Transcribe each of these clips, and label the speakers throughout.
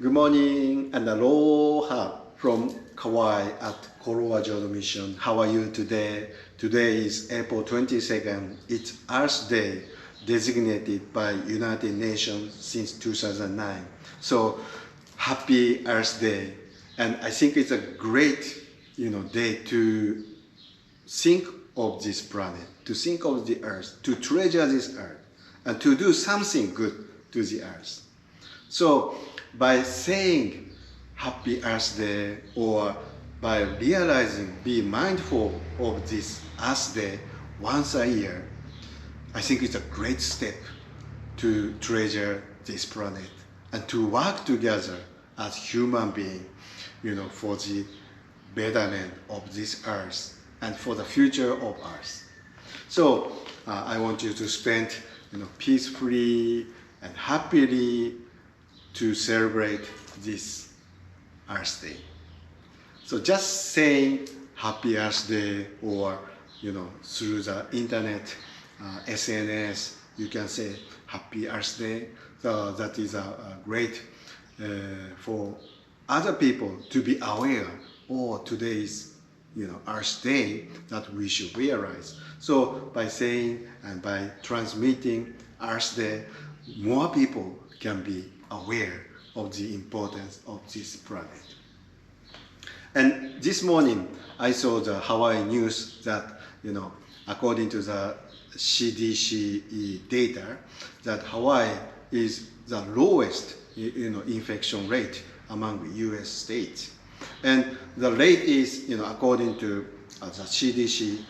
Speaker 1: Good morning and aloha from Kauai at Koroa Jodo Mission. How are you today? Today is April 22nd. It's Earth Day, designated by United Nations since 2009. So happy Earth Day. And I think it's a great, day to think of this planet, to think of the earth, to treasure this earth, and to do something good to the earth. So by saying Happy Earth Day, or by realizing, be mindful of this Earth Day once a year, I think it's a great step to treasure this planet and to work together as human beings, for the betterment of this earth and for the future of Earth. So I want you to spend, peacefully and happily to celebrate this Earth Day. So just saying Happy Earth Day, or through the internet, SNS, you can say Happy Earth Day. So that is a great for other people to be aware. Today's Earth Day, that we should realize. So by saying and by transmitting Earth Day, more people can be aware of the importance of this planet. And this morning, I saw the Hawaii news that, according to the CDC data, that Hawaii is the lowest, infection rate among the US states. And the rate is, according to the CDC,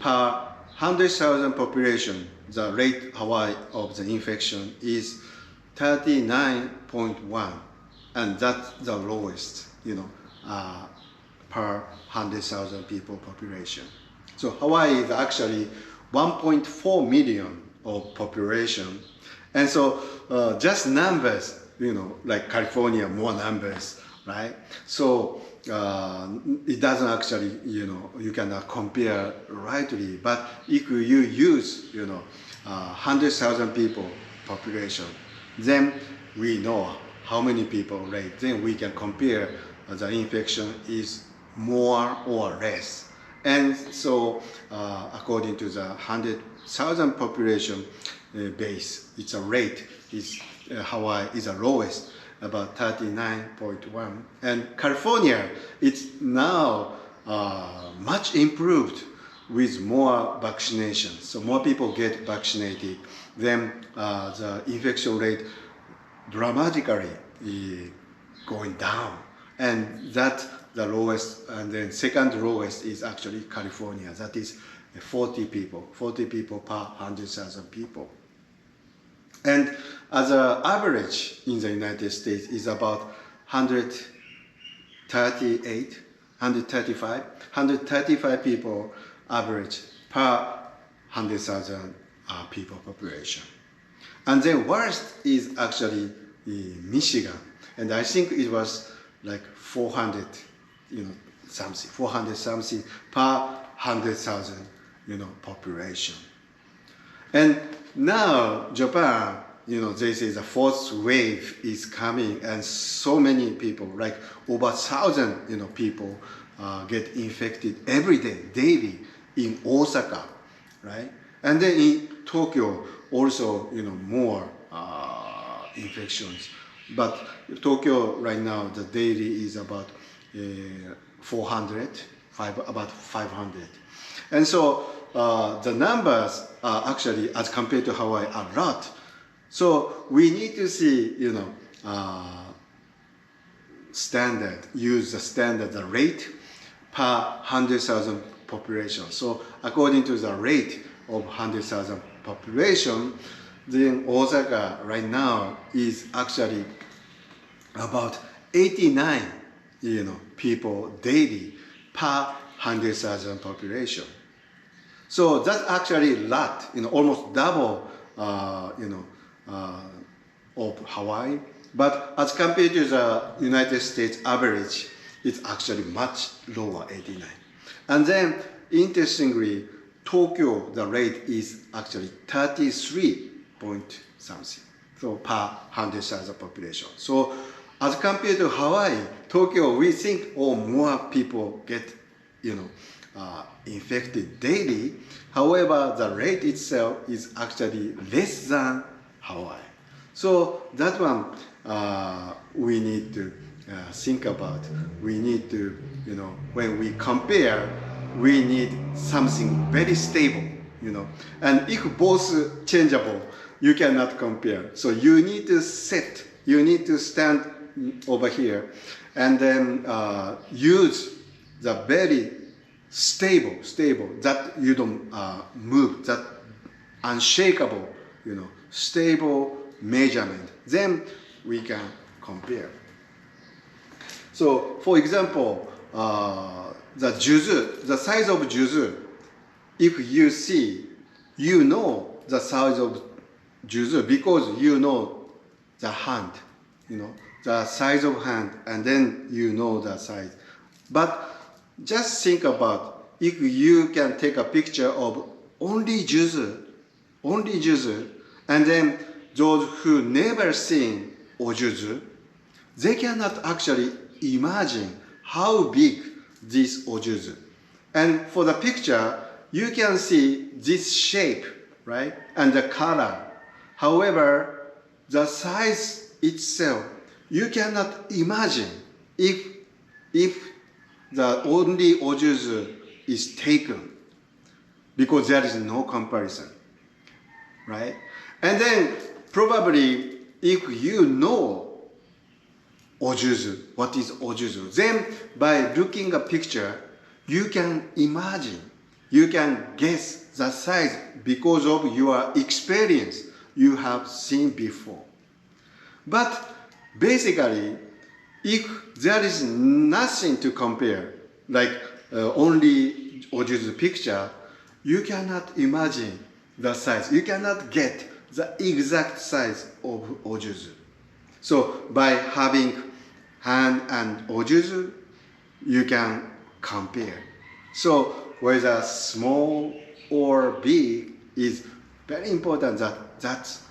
Speaker 1: per 100,000 population, the rate Hawaii of the infection is 39.1, and that's the lowest, per 100,000 people population. So Hawaii is actually 1.4 million of population, and so just numbers, like California, more numbers, right? So it doesn't actually, you cannot compare rightly. But if you use, 100,000 people population, then we know how many people, right? Then we can compare the infection is more or less. And so according to the 100,000 population base, it's a rate, is Hawaii is the lowest, about 39.1. And California, it's now much improved with more vaccinations. So more people get vaccinated, then the infection rate dramatically going down. And that the lowest, and then second lowest is actually California. That is 40 people per 100,000 people. And as an average in the United States is about 135 people average per 100,000 people population. And then worst is actually Michigan, and I think it was like 400 something per 100,000 population. And now Japan, they say the fourth wave is coming, and so many people, like over 1,000 people get infected every day, daily in Osaka, right? And then in Tokyo also, more infections. But Tokyo right now, the daily is about 400, about 500. And so the numbers are actually, as compared to Hawaii, a lot. So we need to see, use the standard, the rate per 100,000 population. So according to the rate of 100,000 population, then Osaka right now is actually about 89, people daily per 100,000 population. So that's actually a lot, almost double, of Hawaii. But as compared to the United States average, it's actually much lower, 89. And then, interestingly, Tokyo, the rate is actually 33 point something, so per 100,000 population. So As compared to Hawaii, Tokyo, we think, oh, more people get, infected daily. However, the rate itself is actually less than Hawaii. So that one we need to think about. We need to, when we compare, we need something very stable, And if both changeable, you cannot compare. So you need to stand over here and then use the very stable, that you don't move, that unshakable, stable measurement. Then we can compare. So, for example, the juzu, the size of juzu, if you see, you know the size of juzu because you know the hand, the size of hand, and then you know the size. But just think about if you can take a picture of only juzu, and then those who never seen ojuzu, they cannot actually imagine how big this ojuzu. And for the picture, you can see this shape, right? And the color. However, the size itself, you cannot imagine if the only ojuzu is taken because there is no comparison, right? And then probably if you know ojuzu, what is ojuzu, then by looking at a picture, you can imagine, you can guess the size because of your experience you have seen before. But basically, if there is nothing to compare, like only ojuzu picture, you cannot imagine the size. You cannot get the exact size of ojuzu. So by having hand and ojuzu, you can compare. So whether small or big is very important, that's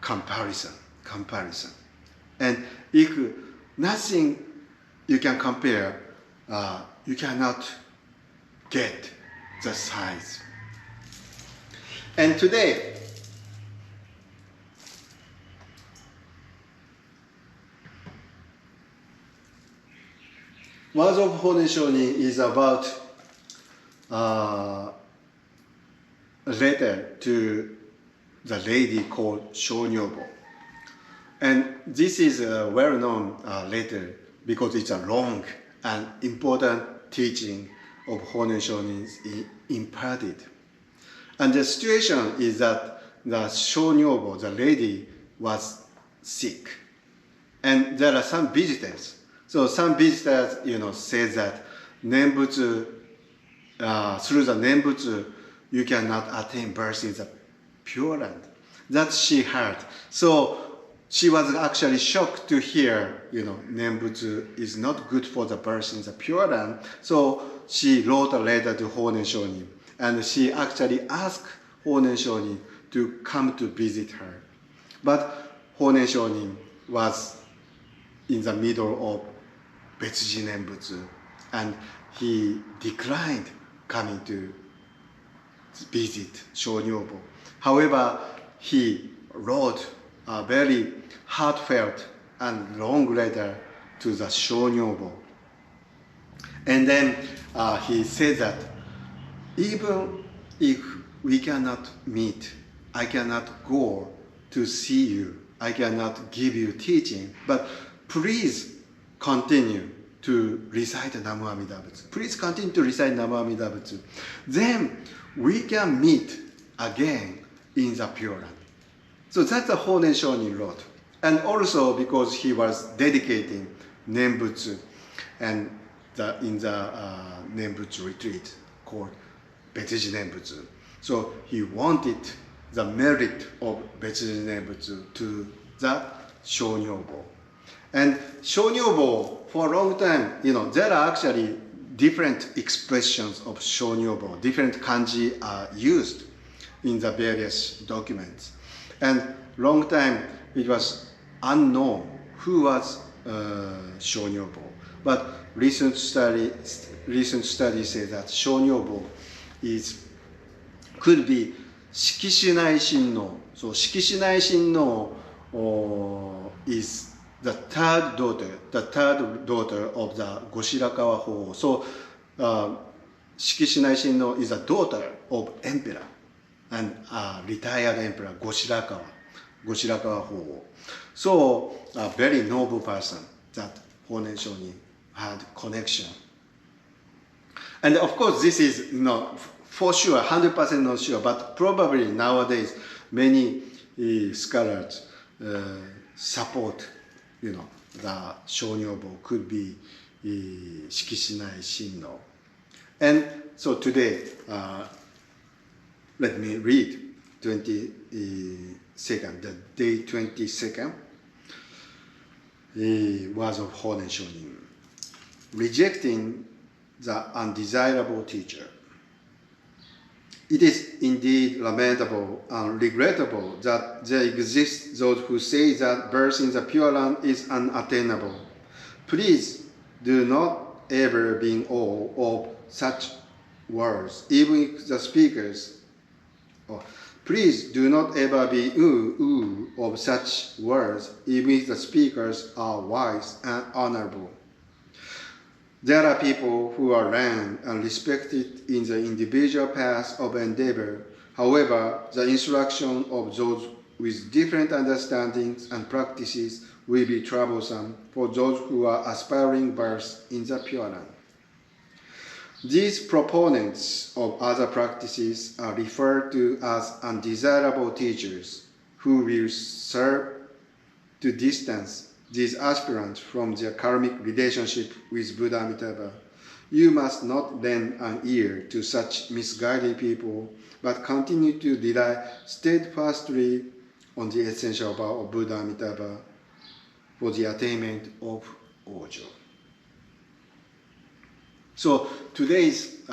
Speaker 1: comparison. And if nothing you can compare, you cannot get the size. And today, Words of Honen Shonin is about a letter to the lady called Shonyobo. And this is a well-known letter because it's a long and important teaching of Honen Shonin imparted. And the situation is that the Shonyobo, the lady, was sick. And there are some visitors. So some visitors, say that Nembutsu, through the Nembutsu, you cannot attain birth in the Pure Land. That she heard. So she was actually shocked to hear, Nembutsu is not good for the birth in the Pure Land. So she wrote a letter to Honen Shonin. And she actually asked Honen Shonin to come to visit her. But Honen Shonin was in the middle of Betsuji Nembutsu, and he declined coming to visit Shonyobo. However, he wrote a very heartfelt and long letter to the Shonyobo. And then he said that even if we cannot meet, I cannot go to see you, I cannot give you teaching, but please continue to recite Namu Amida Butsu. Please continue to recite Namu Amida Butsu. Then we can meet again in the Pure Land. So that's the Honen Shonin wrote. And also because he was dedicating Nembutsu and in the Nembutsu retreat called Betsuji Nembutsu. So he wanted the merit of Betsuji Nembutsu to the Shonyobo. And Shonyobo, for a long time, there are actually different expressions of Shonyobo, different kanji are used in the various documents. And long time, it was unknown who was shonyobo. But recent study say that shonyobo could be 色紙内親王. So 色紙内親王is the third daughter of the Goshirakawa Ho. So 色紙内親王 is a daughter of emperor and retired emperor Goshirakawa Ho. So a very noble person that Honen Shonin had connection. And of course, this is not for sure, 100% not sure, but probably nowadays many scholars support, the shonyobo could be shikishinai shinno. And so today, let me read 22nd, the day 22nd, words of Honen Shonin. Rejecting the undesirable teacher. It is indeed lamentable and regrettable that there exist those who say that birth in the Pure Land is unattainable. Please do not ever be in awe of such words, even if the speakers. Please do not ever be of such words, even if the speakers are wise and honorable. There are people who are learned and respected in the individual path of endeavor. However, the instruction of those with different understandings and practices will be troublesome for those who are aspiring birth in the Pure Land. These proponents of other practices are referred to as undesirable teachers who will serve to distance these aspirants from their karmic relationship with Buddha Amitabha. You must not lend an ear to such misguided people, but continue to rely steadfastly on the essential vow of Buddha Amitabha for the attainment of Ojo. So today's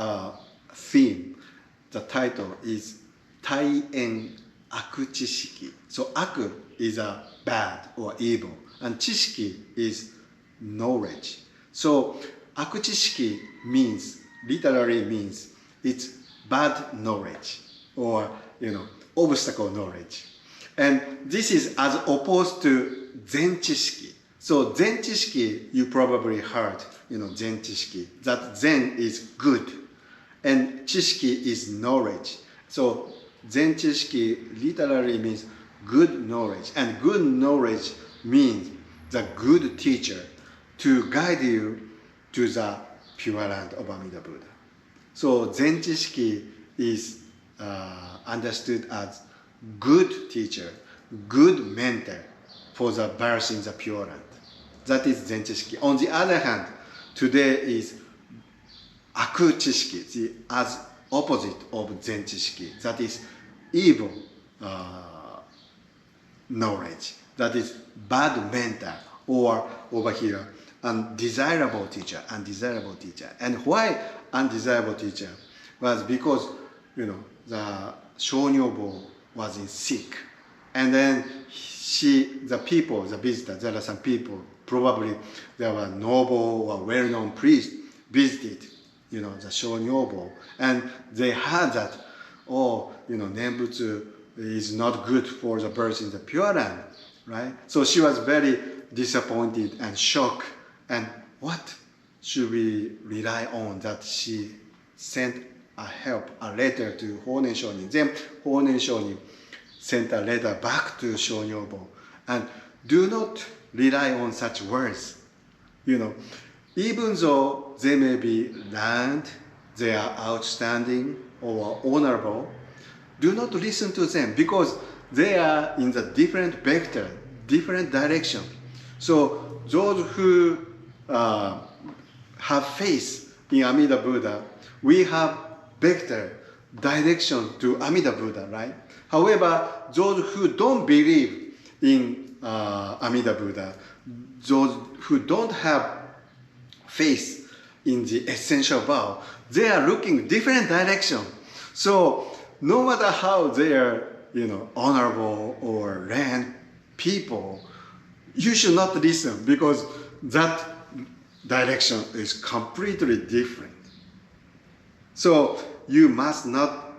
Speaker 1: theme, the title is Tai-en Aku Chishiki. So aku is a bad or evil, and chishiki is knowledge. So aku chishiki literally means it's bad knowledge or obstacle knowledge. And this is as opposed to zen chishiki. So zen chishiki, you probably heard, zen chishiki, that zen is good and chishiki is knowledge. So zen chishiki literally means good knowledge, and good knowledge means the good teacher to guide you to the Pure Land of Amida Buddha. So zen chishiki is understood as good teacher, good mentor for the birth in the Pure Land. That is zen chishiki. On the other hand, today is aku chishiki, the as opposite of zen chishiki. That is evil knowledge. That is bad mentor, or over here, undesirable teacher. And why undesirable teacher? Was because, the shonyobo was sick. And then the visitors, there are some people, probably there were noble or well-known priests visited, the shonyobo. And they heard that, Nembutsu is not good for the birth in the Pure Land, right? So she was very disappointed and shocked. And what should we rely on? That she sent a letter to Honen Shonin. Then Honen Shonin sent a letter back to Shonyobo. And do not rely on such words. Even though they may be learned, they are outstanding or honorable, do not listen to them because they are in the different vector, different direction. So those who have faith in Amida Buddha, we have vector, direction to Amida Buddha, right? However, those who don't believe in Amida Buddha, those who don't have faith in the essential vow, they are looking different direction. So no matter how they are, honorable or learned people, you should not listen because that direction is completely different. So you must not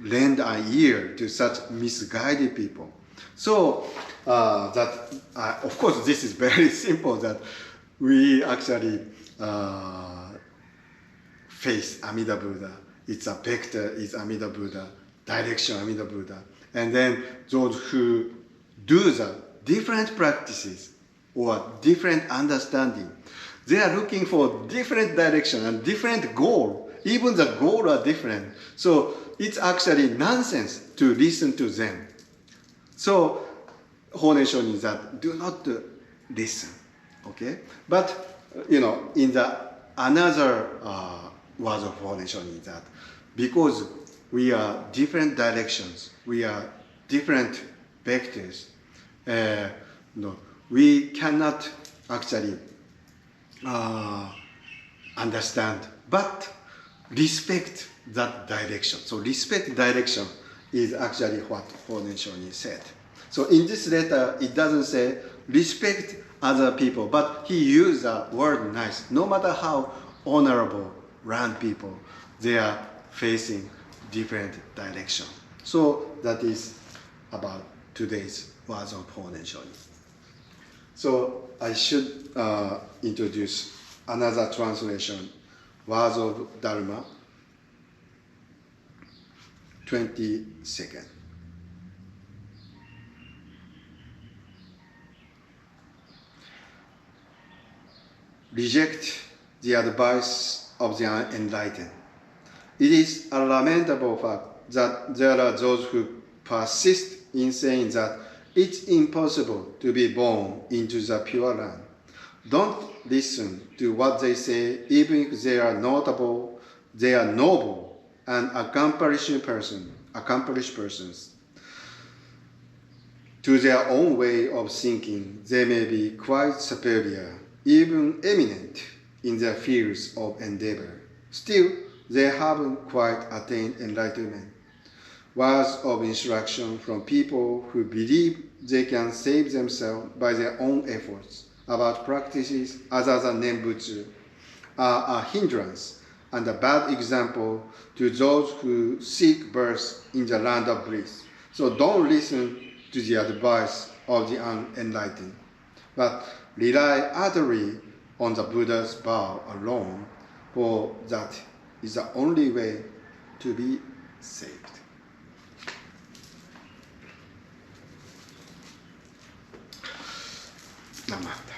Speaker 1: lend an ear to such misguided people. So of course, this is very simple, that we actually face Amida Buddha. It's a vector is Amida Buddha, direction Amida Buddha. And then those who do the different practices or different understanding, they are looking for different direction and different goal. Even the goal are different. So it's actually nonsense to listen to them. So Honen Shonin is that do not listen, okay? But in the another words of Honen Shonin is that because we are different directions, we are different vectors, we cannot actually understand, but respect that direction. So respect direction is actually what Honen Shonin said. So in this letter, it doesn't say respect other people, but he used the word nice. No matter how honorable learned people, they are facing different direction. So that is about today's words of Honen Shonin. So I should introduce another translation, words of Dharma, 22nd. Reject the advice of the unenlightened. It is a lamentable fact that there are those who persist in saying that it's impossible to be born into the Pure Land. Don't listen to what they say, even if they are notable, they are noble and accomplished persons. To their own way of thinking, they may be quite superior, even eminent in their fields of endeavor. Still, they haven't quite attained enlightenment. Words of instruction from people who believe they can save themselves by their own efforts about practices other than Nembutsu are a hindrance and a bad example to those who seek birth in the land of bliss. So don't listen to the advice of the unenlightened, but rely utterly on the Buddha's vow alone, for that is the only way to be saved. Namaste.